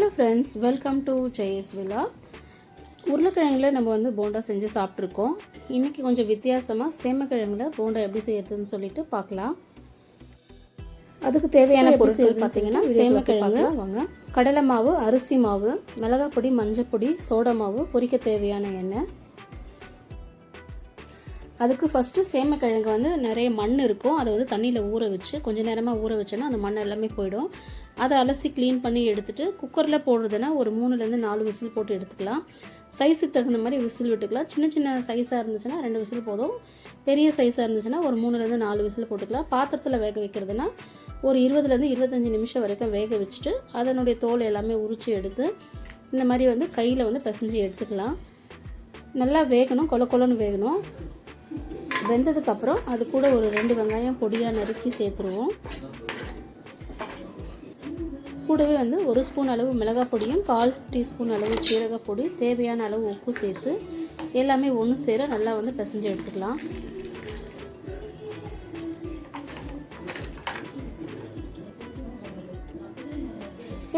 Hello friends, welcome to Jaya's villa. உருளைக்கிழங்குல நம்ம போண்டா செஞ்சு சாப்பிட்ருக்கோம். இன்றைக்கி கொஞ்சம் வித்தியாசமாக சேமக்கிழங்குல போண்டா எப்படி செய்யறதுன்னு சொல்லிட்டு பார்க்கலாம். அதுக்கு தேவையான பொருட்கள் பார்த்தீங்கன்னா சேமக்கிழங்கு, கடலை மாவு, அரிசி மாவு, மிளகாய் பொடி, மஞ்சள் பொடி, சோடா மாவு, பொரிக்க தேவையான எண்ணெய். அதுக்கு ஃபஸ்ட்டு சேமக்கிழங்கு நிறைய மண் இருக்கும். அதை தண்ணியில் ஊற வச்சு கொஞ்சம் நேரமாக ஊற வச்சோன்னா அந்த மண் எல்லாமே போயிடும். அதை அலசி க்ளீன் பண்ணி எடுத்துகிட்டு குக்கரில் போடுறதுன்னா ஒரு 3-4 விசில் போட்டு எடுத்துக்கலாம். சைஸுக்கு தகுந்த மாதிரி விசில் விட்டுக்கலாம். சின்ன சின்ன சைஸாக இருந்துச்சுன்னா 2 விசில் போதும். பெரிய சைஸாக இருந்துச்சுன்னா ஒரு 3-4 விசில் போட்டுக்கலாம். பாத்திரத்தில் வேக வைக்கிறதுனா ஒரு 20-25 நிமிஷம் வரைக்கும் வேக வச்சுட்டு அதனுடைய தோல் எல்லாமே உரித்து எடுத்து இந்த மாதிரி கையில் பிசைஞ்சு எடுத்துக்கலாம். நல்லா வேகணும், கொல கொலன்னு வேகணும். வெந்ததுக்கப்புறம் அது கூட ஒரு 2 வெங்காயம் பொடியாக நறுக்கி சேர்த்துருவோம். கூடவே 1 ஸ்பூன் அளவு மிளகாய் பொடியும் 1/4 டீஸ்பூன் அளவு சீரக பொடி, தேவையான அளவு உப்பு சேர்த்து எல்லாமே ஒன்று சேர நல்லா பிசைஞ்சு எடுத்துக்கலாம்.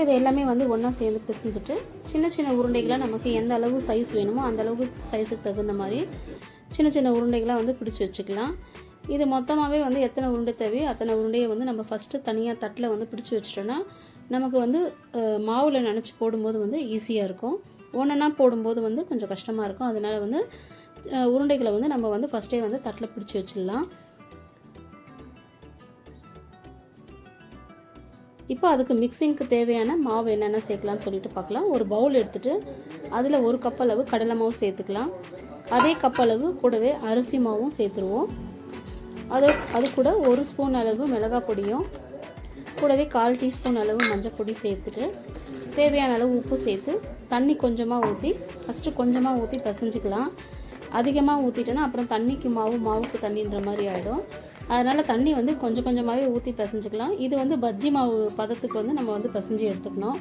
இது எல்லாமே ஒன்றா சேர்ந்து பிசைஞ்சிட்டு சின்ன சின்ன உருண்டைகளாக நமக்கு எந்த அளவு சைஸ் வேணுமோ அந்த அளவுக்கு சைஸுக்கு தகுந்த மாதிரி சின்ன சின்ன உருண்டைகளாக பிடிச்சி வச்சுக்கலாம். இது மொத்தமாகவே எத்தனை உருண்டை தேவையோ அத்தனை உருண்டையை நம்ம ஃபஸ்ட்டு தனியாக தட்டில் பிடிச்சி வச்சிட்டோன்னா நமக்கு மாவில் நினச்சி போடும்போது ஈஸியாக இருக்கும். ஒன்றா போடும்போது கொஞ்சம் கஷ்டமாக இருக்கும். அதனால் உருண்டைகளை நம்ம ஃபஸ்ட்டே தட்டில் பிடிச்சி வச்சிடலாம். இப்போ அதுக்கு மிக்சிங்க்கு தேவையான மாவு என்னென்ன சேர்க்கலாம்னு சொல்லிட்டு பார்க்கலாம். ஒரு பவுல் எடுத்துகிட்டு அதில் 1 கப் அளவு கடலை மாவு சேர்த்துக்கலாம். அதே கப் அளவு கூடவே அரிசி மாவும் சேர்த்துருவோம். அது கூட 1 ஸ்பூன் அளவு மிளகாய் பொடியும் கூடவே 1/4 டீஸ்பூன் அளவு மஞ்சள் பொடி சேர்த்துட்டு தேவையான அளவு உப்பு சேர்த்து தண்ணி கொஞ்சமாக ஊற்றி ஃபஸ்ட்டு கொஞ்சமாக ஊற்றி பிசைஞ்சிக்கலாம். அதிகமாக ஊற்றிட்டோன்னா அப்புறம் தண்ணிக்கு மாவுக்கு தண்ணின்ற மாதிரி ஆகிடும். அதனால் தண்ணி கொஞ்சம் கொஞ்சமாகவே ஊற்றி பிசைஞ்சிக்கலாம். இது பஜ்ஜி மாவு பதத்துக்கு நம்ம பிசைஞ்சு எடுத்துக்கணும்.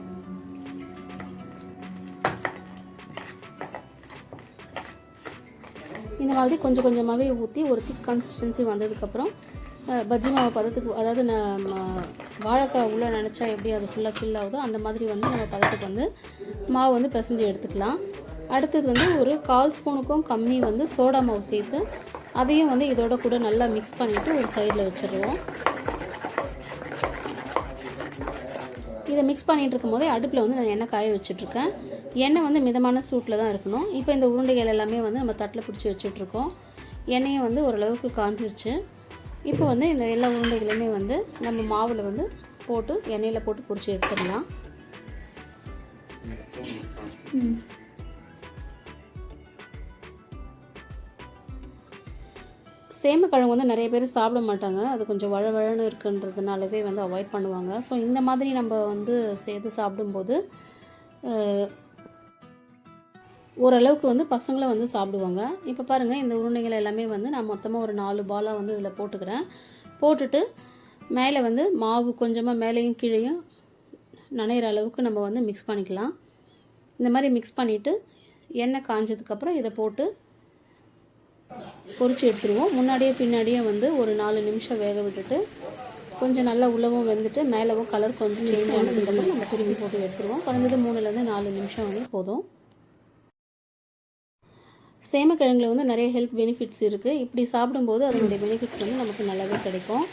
இந்த மாதிரி கொஞ்சம் கொஞ்சமாகவே ஊற்றி ஒரு திக் கன்சிஸ்டன்சி வந்ததுக்கப்புறம் பஜ்ஜி மாவு பதத்துக்கு, அதாவது வாழைக்காய் உள்ளே நினச்சா எப்படி அது ஃபுல்லாக ஃபில் ஆகுதோ அந்த மாதிரி நம்ம பதத்துக்கு மாவு பிசைஞ்சு எடுத்துக்கலாம். அடுத்தது ஒரு 1/4 ஸ்பூனுக்கும் கம்மி சோடா மாவு சேர்த்து அதையும் இதோட கூட நல்லா மிக்ஸ் பண்ணிவிட்டு ஒரு சைடில் வச்சுருவோம். இதை மிக்ஸ் பண்ணிகிட்டு இருக்கும் போதே அடுப்பில் நான் எண்ணெய் காய வச்சுட்ருக்கேன். எண்ணெய் மிதமான சூட்டில் தான் இருக்கணும். இப்போ இந்த உருண்டைகள் எல்லாமே நம்ம தட்டில் பிடிச்சி வச்சுட்ருக்கோம். எண்ணெயை ஓரளவுக்கு காஞ்சிருச்சு. இப்போ இந்த எல்லா உருண்டைகளையுமே நம்ம மாவில் போட்டு எண்ணெயில் போட்டு பொரிச்சு எடுத்துடலாம். சேமக்கிழங்கு நிறைய பேர் சாப்பிட மாட்டாங்க. அது கொஞ்சம் வழவழன்னு இருக்குன்றதுனாலவே அவாய்ட் பண்ணுவாங்க. ஸோ இந்த மாதிரி நம்ம சேர்த்து சாப்பிடும்போது ஓரளவுக்கு பசங்களை சாப்பிடுவாங்க. இப்போ பாருங்கள், இந்த உருண்டைகள் எல்லாமே நான் மொத்தமாக ஒரு 4 பாலாக இதில் போட்டுக்கிறேன். போட்டுட்டு மேலே மாவு கொஞ்சமாக மேலேயும் கீழேயும் நனைகிற அளவுக்கு நம்ம மிக்ஸ் பண்ணிக்கலாம். இந்த மாதிரி மிக்ஸ் பண்ணிவிட்டு எண்ணெய் காஞ்சதுக்கப்புறம் இதை போட்டு பொரிச்சு எடுத்துருவோம். முன்னாடியே பின்னாடியே ஒரு 4 நிமிஷம் வேக விட்டுட்டு கொஞ்சம் நல்லா உள்ளவும் வெந்துட்டு மேலவும் கலர் கொஞ்சம் சேஞ்ச் ஆனதுக்கப்புறம் நம்ம திரும்பி போட்டு எடுத்துருவோம். குறைஞ்சது 3-4 நிமிஷம் போதும். சேமக்கிழங்குல நிறைய ஹெல்த் பெனிஃபிட்ஸ் இருக்குது. இப்படி சாப்பிடும்போது அதனுடைய பெனிஃபிட்ஸ் நமக்கு நல்லாவே கிடைக்கும்.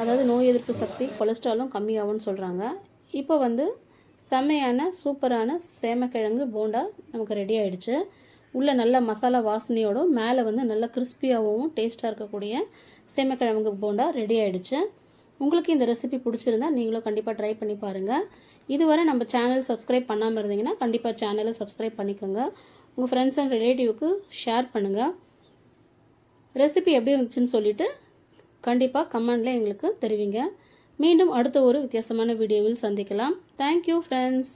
அதாவது நோய் எதிர்ப்பு சக்தி, கொலஸ்ட்ராலும் கம்மியாகும்னு சொல்கிறாங்க. இப்போ செம்மையான சூப்பரான சேமக்கிழங்கு போண்டா நமக்கு ரெடி ஆகிடுச்சு. உள்ளே நல்ல மசாலா வாசனையோடும் மேலே நல்ல கிறிஸ்பியாகவும் டேஸ்ட்டாக இருக்கக்கூடிய சேமக்கிழங்கு போண்டா ரெடி ஆகிடுச்சு. உங்களுக்கு இந்த ரெசிபி பிடிச்சிருந்தா நீங்களும் கண்டிப்பாக ட்ரை பண்ணி பாருங்கள். இதுவரை நம்ம சேனல் சப்ஸ்கிரைப் பண்ணாமல் இருந்தீங்கன்னா கண்டிப்பாக சேனலை சப்ஸ்கிரைப் பண்ணிக்கோங்க. உங்கள் ஃப்ரெண்ட்ஸ் அண்ட் ரிலேட்டிவ்க்கு ஷேர் பண்ணுங்கள். ரெசிபி எப்படி இருந்துச்சுன்னு சொல்லிவிட்டு கண்டிப்பாக கமெண்டில் எங்களுக்கு தெரிவிங்க. மீண்டும் அடுத்த ஒரு வித்தியாசமான வீடியோவில் சந்திக்கலாம். Thank you friends.